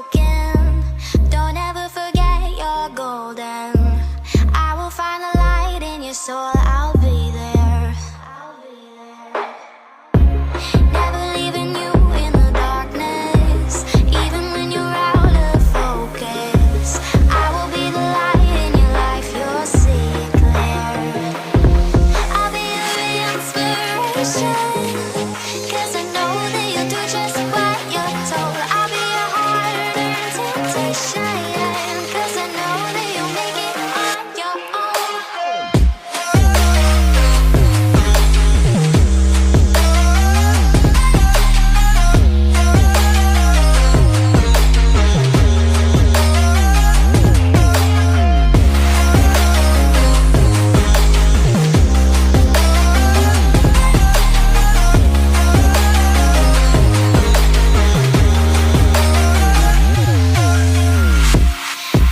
broken. Don't ever forget you're golden. I will find the light in your soul, I'll be there. Never leaving you in the darkness, even when you're out of focus. I will be the light in your life, you'll see it clear. I'll be your inspiration, 'cause I know that you'll do just what you're told. I'll be your heart and temptation, 'cause I know that you'll make it on your own.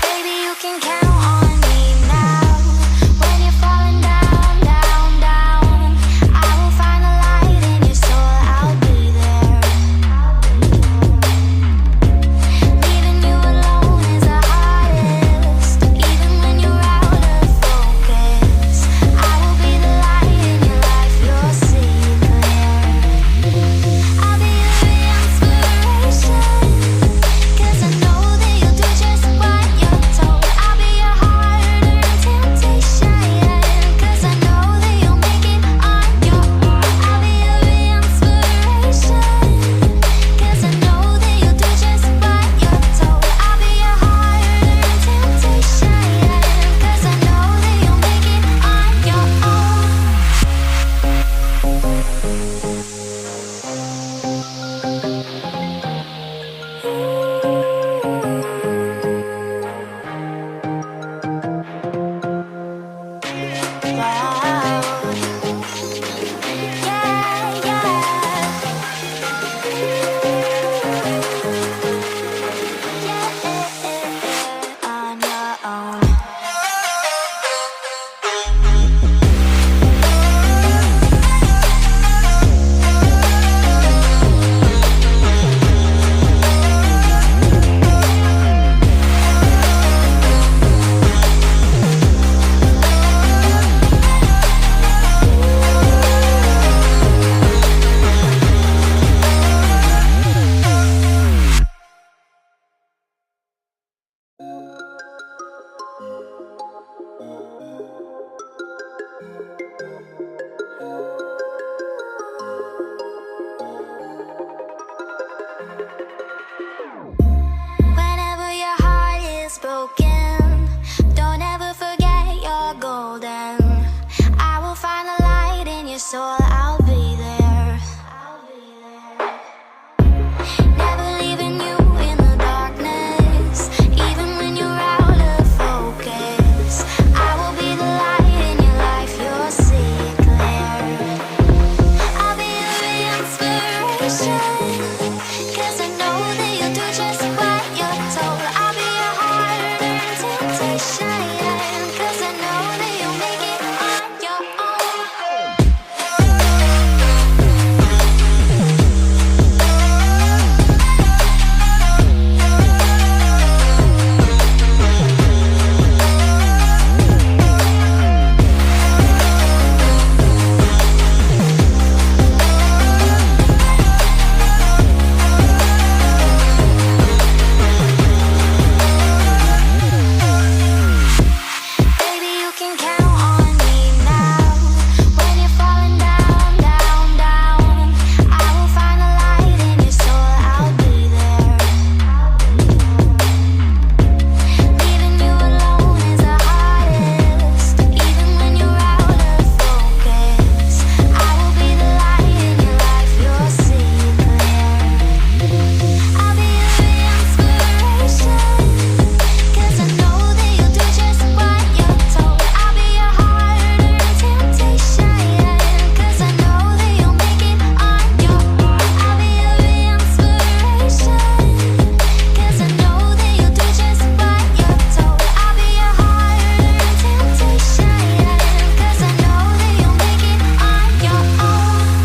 Baby, you can count on me now. When you're falling down, down, down, I will find the light in your soul, I'll be there. Leaving you alone is the hardest, even when you're out of focus. I will be the light in your life, you'll see it clear. I'll be your inspiration, 'cause I know that you'll do just what you're told. I'll be your heart and temptation, 'cause I know that you'll make it on your own. I'll be your inspiration, 'cause I know that you'll do just what you're told. I'll be your heart and temptation, 'cause I know that you'll make it on your own. Wow. Yeah, yeah. On your own. Whenever your heart is broken, don't ever forget you're golden. I will find the light in your soul, I'll be there. Never leaving you in the darkness, even when you're out of focus. I will be the light in your life, you'll see it clear. I'll be your inspiration, 'cause I know that you'll do just what you're told. I'll be your heart and temptation, 'cause I know that you'll make it on your own. Baby, you can count on me now. When you're falling down, down, down, I will find the light in your soul, I'll be there. Leaving you alone is the hardest, even when you're out of focus. I will be the light in your life, you'll see it clear. I'll be your inspiration, 'cause I know that you'll do just what you're told. I'll be your heart and temptation, 'cause I know that you'll make it on your own. I'll be your inspiration, 'cause I know that you'll do just what you're told. I'll be your heart and temptation, 'cause I know that you'll make it on your own.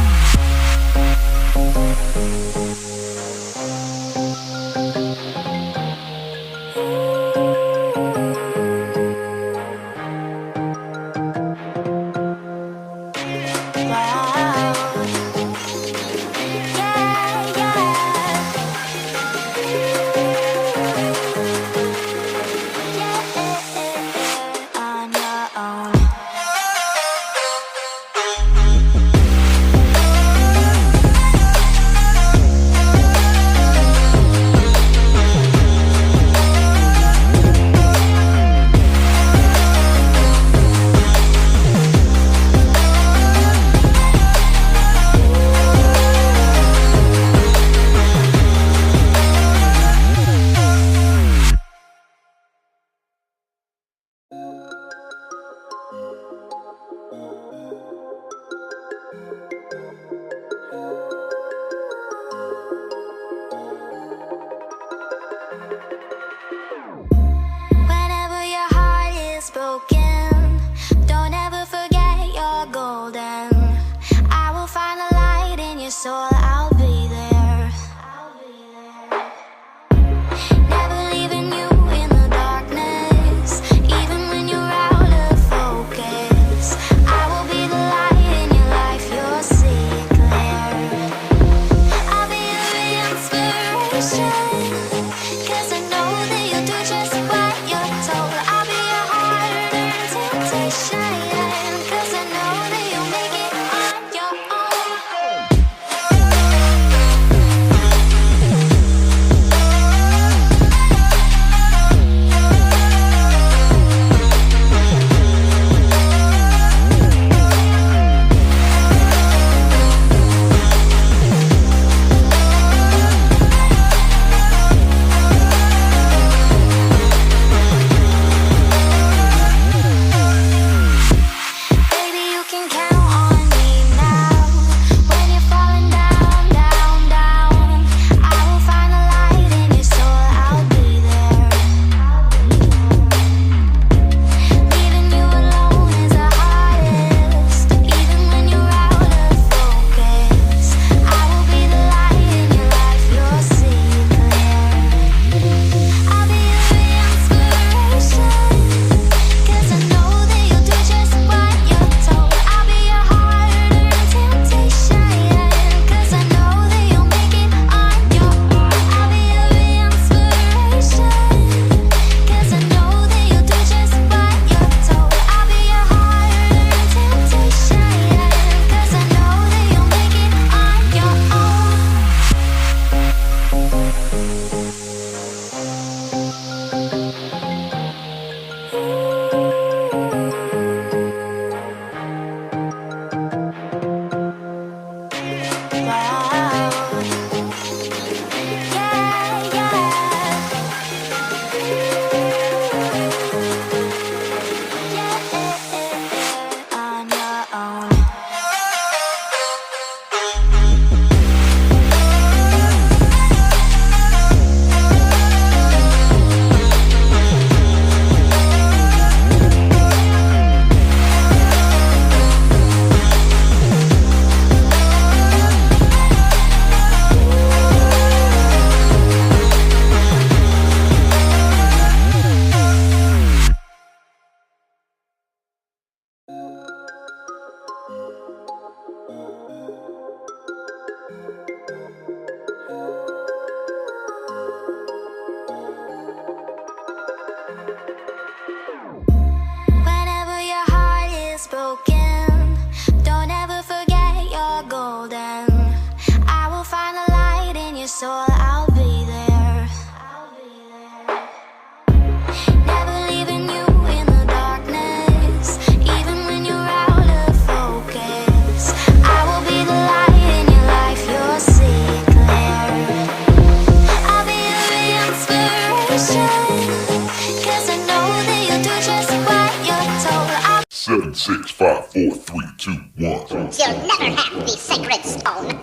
6, 5, 4, 3, 2, 1. You'll never have the sacred stone.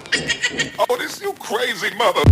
Oh, this you crazy mother.